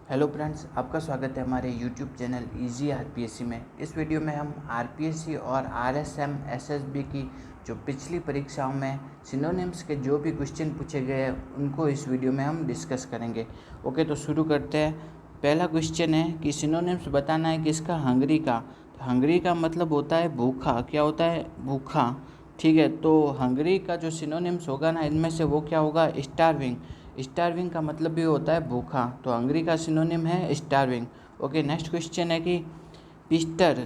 Hello friends, आपका स्वागत है हमारे यूट्यूब चैनल इजी आरपीएससी में। इस वीडियो में हम आरपीएससी और आरएसएम एसएसबी की जो पिछली परीक्षाओं में सिनोनिम्स के जो भी क्वेश्चन पूछे गए हैं उनको इस वीडियो में हम डिस्कस करेंगे। ओके, तो शुरू करते हैं। पहला क्वेश्चन है कि सिनोनिम्स बताना है किसका, हंगरी का। तो हंगरी का मतलब होता है भूखा। क्या होता है? भूखा। ठीक है, तो हंगरी का जो सिनोनिम्स होगा ना, इनमें से वो क्या होगा? स्टार्विंग। स्टार्विंग का मतलब भी होता है भूखा, तो हंगरी का सिनोनिम है स्टार्विंग। ओके, नेक्स्ट क्वेश्चन है कि पीस्टर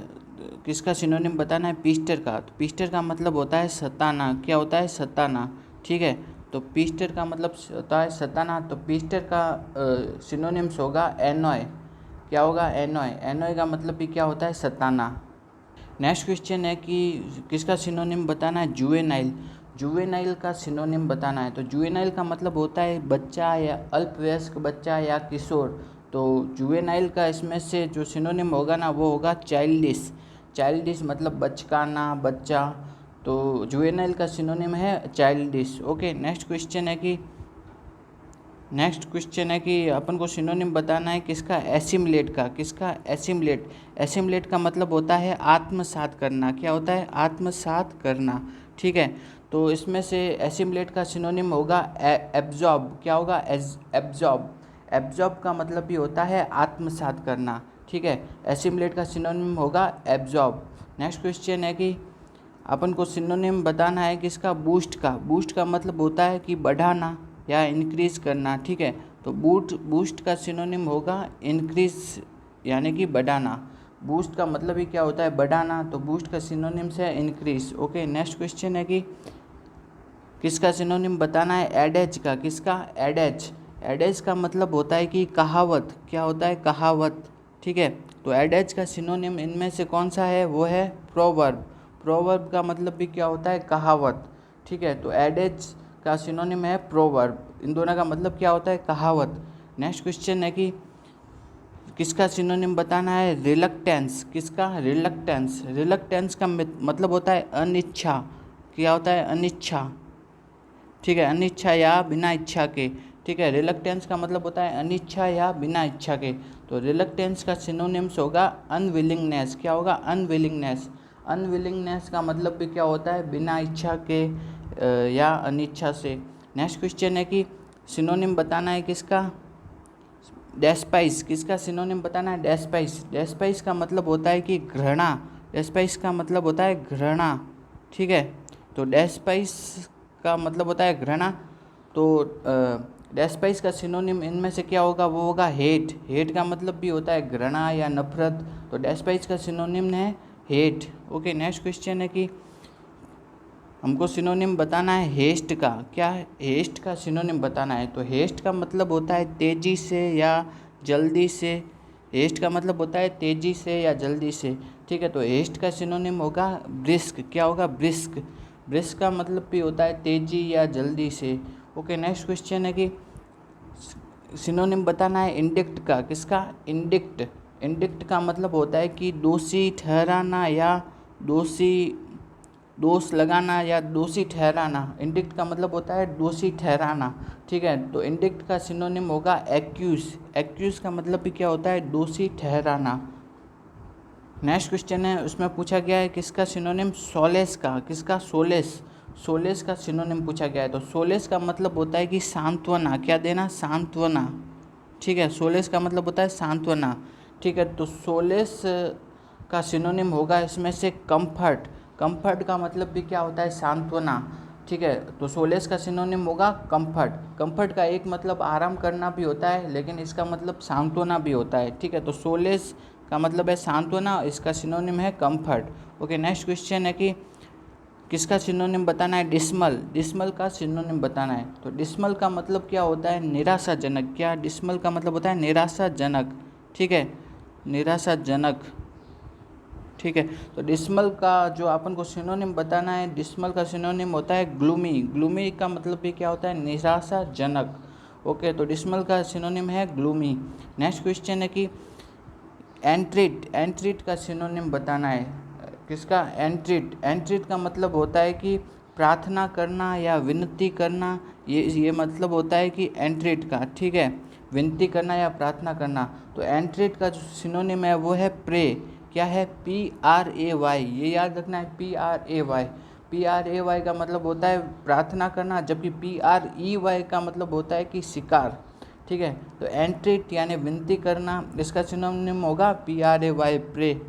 किसका सिनोनिम बताना है? पीस्टर का। तो पीस्टर का मतलब होता है सताना। क्या होता है? सताना। ठीक है, तो पीस्टर का मतलब होता है सताना। तो पीस्टर का सिनोनिम्स होगा एनॉय। क्या होगा? एनॉय। एनॉय का मतलब भी क्या होता है? सताना। नेक्स्ट क्वेश्चन है कि किसका सिनोनिम बताना है? जुवेनाइल। जुवेनाइल का सिनोनिम बताना है। तो जुवेनाइल का मतलब होता है बच्चा या अल्पवयस्क बच्चा या किशोर। तो जुवेनाइल का इसमें से जो सिनोनिम होगा ना, वो होगा चाइल्डिश। चाइल्डिश मतलब बचकाना, बच्चा। तो जुवेनाइल का सिनोनिम है चाइल्डिश। ओके, नेक्स्ट क्वेश्चन है कि अपन को सिनोनिम बताना है किसका? एसिमुलेट का। किसका? एसिमुलेट। एसिमुलेट का मतलब होता है आत्मसात करना। क्या होता है? आत्मसात करना। ठीक है, तो इसमें से एसिमुलेट का सिनोनिम होगा एब्जॉर्ब। क्या होगा? एब्जॉर्ब। एब्जॉर्ब का मतलब भी होता है आत्मसात करना। ठीक है, एसिमुलेट का सिनोनिम होगा एब्जॉर्ब। नेक्स्ट क्वेश्चन है कि अपन को सिनोनिम बताना है किसका? बूस्ट का। बूस्ट का मतलब होता है कि बढ़ाना या इंक्रीज करना। ठीक है, तो बूस्ट का सिनोनिम होगा इंक्रीज, यानी कि बढ़ाना। बूस्ट का मतलब ही क्या होता है? बढ़ाना। तो बूस्ट का सिनोनिम है इंक्रीज। ओके, नेक्स्ट क्वेश्चन है कि किसका सिनोनिम बताना है? एडेज का। किसका? एडेज। एडेज का मतलब होता है कि कहावत। क्या होता है? कहावत। ठीक है, तो एडेज का सिनोनिम इनमें से कौन सा है? वो है प्रोवर्ब। प्रोवर्ब का मतलब भी क्या होता है? कहावत। ठीक है, तो एडेज का सिनोनिम है प्रोवर्ब। इन दोनों का मतलब क्या होता है? कहावत। नेक्स्ट क्वेश्चन है कि किसका सिनोनिम बताना है? रिलक्टेंस। किसका? रिलक्टेंस। रिलक्टेंस का मतलब होता है अनिच्छा। क्या होता है? अनिच्छा। ठीक है, अनिच्छा या बिना इच्छा के। ठीक है, रिलक्टेंस का मतलब होता है अनिच्छा या बिना इच्छा के। तो रिलक्टेंस का सिनोनिम्स होगा अनविलिंगनेस। क्या होगा? अनविलिंगनेस। अनविलिंगनेस का मतलब भी क्या होता है? बिना इच्छा के या अनिच्छा से। नेक्स्ट क्वेश्चन है कि सिनोनिम बताना है किसका? डेस्पाइस। किसका सिनोनिम बताना है? डेस्पाइस। डेस्पाइस का मतलब होता है कि घृणा। डेस्पाइस का मतलब होता है घृणा। ठीक है, तो डेस्पाइस का मतलब होता है घृणा। तो डेस्पाइस का सिनोनिम इनमें से क्या होगा? वो होगा हेट। हेट का मतलब भी होता है घृणा या नफरत। तो डेस्पाइस का सिनोनिम है हेट। ओके, नेक्स्ट क्वेश्चन है कि हमको सिनोनिम बताना है हेस्ट का। क्या है? हेस्ट का सिनोनिम बताना है। तो हेस्ट का मतलब होता है तेज़ी से या जल्दी से। हेस्ट का मतलब होता है तेज़ी से या जल्दी से। ठीक है, तो हेस्ट का सिनोनिम होगा ब्रिस्क। क्या होगा? ब्रिस्क। ब्रिस्क का मतलब भी होता है तेज़ी या जल्दी से। ओके, नेक्स्ट क्वेश्चन है कि सिनोनिम बताना है इंडिक्ट का। किसका? इंडिक्ट। इंडिक्ट का मतलब होता है कि दोषी ठहराना या दोषी दोष लगाना या दोषी ठहराना। इंडिक्ट का मतलब होता है दोषी ठहराना। ठीक है, तो इंडिक्ट का सिनोनिम होगा एक्यूज। एक्यूज का मतलब भी क्या होता है? दोषी ठहराना। नेक्स्ट क्वेश्चन है, उसमें पूछा गया है किसका सिनोनिम? सोलेस का। किसका? सोलेस। सोलेस का सिनोनिम पूछा गया है। तो सोलेस का मतलब होता है कि सांत्वना। क्या देना? सांत्वना। ठीक है, सोलेस का मतलब होता है सांत्वना। ठीक है, तो सोलेस का सिनोनिम होगा इसमें से कंफर्ट। कंफर्ट का मतलब भी क्या होता है? सांत्वना। ठीक है, तो सोलेस का सिनोनिम होगा कंफर्ट। कंफर्ट का एक मतलब आराम करना भी होता है, लेकिन इसका मतलब सांत्वना भी होता है। ठीक है, तो सोलेस का मतलब है सांत्वना, इसका सिनोनिम है कंफर्ट। ओके, नेक्स्ट क्वेश्चन है कि किसका सिनोनिम बताना है? डिसमल। डिसमल का सिनोनिम बताना है। तो डिसमल का मतलब क्या होता है? निराशाजनक। क्या? डिसमल का मतलब होता है निराशाजनक। ठीक है, निराशाजनक। ठीक है, तो डिसमल का जो अपन को सिनोनिम बताना है, डिसमल का सिनोनिम होता है ग्लूमी। ग्लूमी का मतलब भी क्या होता है? निराशाजनक। ओके, तो डिसमल का सिनोनिम है ग्लूमी। नेक्स्ट क्वेश्चन है कि एंट्रिट। एंट्रिट का सिनोनिम बताना है। किसका? एंट्रिट। एंट्रिट का मतलब होता है कि प्रार्थना करना या विनती करना। ये मतलब होता है कि एंट्रिट का। ठीक है, विनती करना या प्रार्थना करना। तो एंट्रेट का जो सिनोनिम है वो है प्रे। क्या है? PRAY। ये याद रखना है, PRAY। PRAY का मतलब होता है प्रार्थना करना, जबकि PREY का मतलब होता है कि शिकार। ठीक है, तो एंट्रेट यानी विनती करना, इसका सिनोनिम होगा PRAY, pray.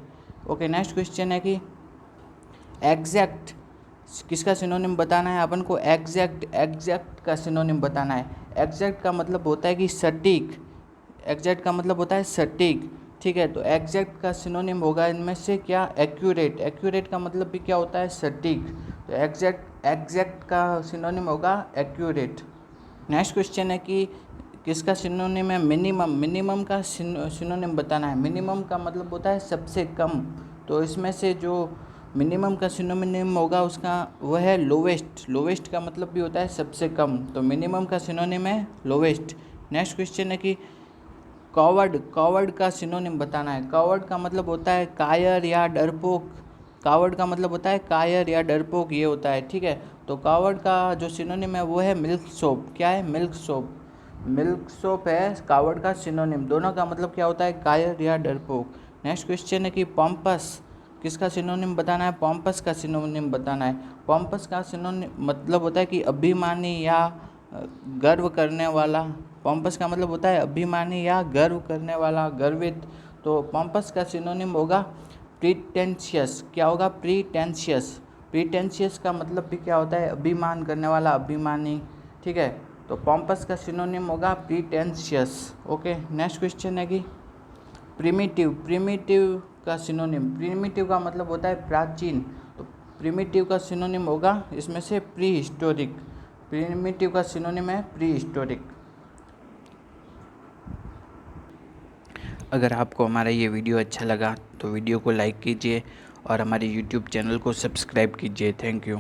Okay, next question है कि एग्जैक्ट किसका सिनोनिम बताना है अपन को? एग्जैक्ट का सिनोनिम बताना है। एग्जैक्ट का मतलब होता है कि सटीक। एग्जैक्ट का मतलब होता है सटीक। ठीक है, तो एग्जैक्ट का सिनोनिम होगा इनमें से क्या? एक्यूरेट। एक्यूरेट का मतलब भी क्या होता है? सटीक। तो एग्जैक्ट का सिनोनिम होगा एक्यूरेट। नेक्स्ट क्वेश्चन है कि किसका सिनोनिम है? मिनिमम। मिनिमम का सिनोनिम बताना है। मिनिमम का मतलब होता है सबसे कम। तो इसमें से जो मिनिमम का सिनोनिम होगा उसका वो है लोवेस्ट। लोवेस्ट का मतलब भी होता है सबसे कम, तो मिनिमम का सिनोनिम है लोवेस्ट। नेक्स्ट क्वेश्चन है कि कॉवर्ड। कॉवर्ड का सिनोनिम बताना है। कॉवर्ड का मतलब होता है कायर या डरपोक। कावर्ड का मतलब होता है कायर या डरपोक, ये होता है। ठीक है, तो कावर्ड का जो सिनोनिम है वो है मिल्क सोप। क्या है? Milk soap. मिल्क सोप है कावर्ड का सिनोनिम। दोनों का मतलब क्या होता है? कायर या डरपोक। नेक्स्ट क्वेश्चन है कि पॉम्पस किसका सिनोनिम बताना है? पॉम्पस का सिनोनिम बताना है। पॉम्पस का सिनोनिम मतलब होता है कि अभिमानी या गर्व करने वाला। पॉम्पस का मतलब होता है अभिमानी या गर्व करने वाला, गर्वित। तो पॉम्पस का सिनोनिम होगा प्रीटेंशियस। क्या होगा? प्रीटेंशियस। प्रीटेंशियस का मतलब भी क्या होता है? अभिमान करने वाला, अभिमानी। ठीक है, तो पॉम्पस का सिनोनिम होगा प्रीटेंशियस। ओके, नेक्स्ट क्वेश्चन है कि प्रिमिटिव। प्रिमिटिव का सिनोनिम। प्रिमिटिव का मतलब होता है प्राचीन, तो प्रिमिटिव का सिनोनिम होगा इसमें से प्री हिस्टोरिक। प्रिमिटिव का सिनोनिम है प्री हिस्टोरिक। अगर आपको हमारा ये वीडियो अच्छा लगा तो वीडियो को लाइक कीजिए और हमारे यूट्यूब चैनल को सब्सक्राइब कीजिए। Thank you.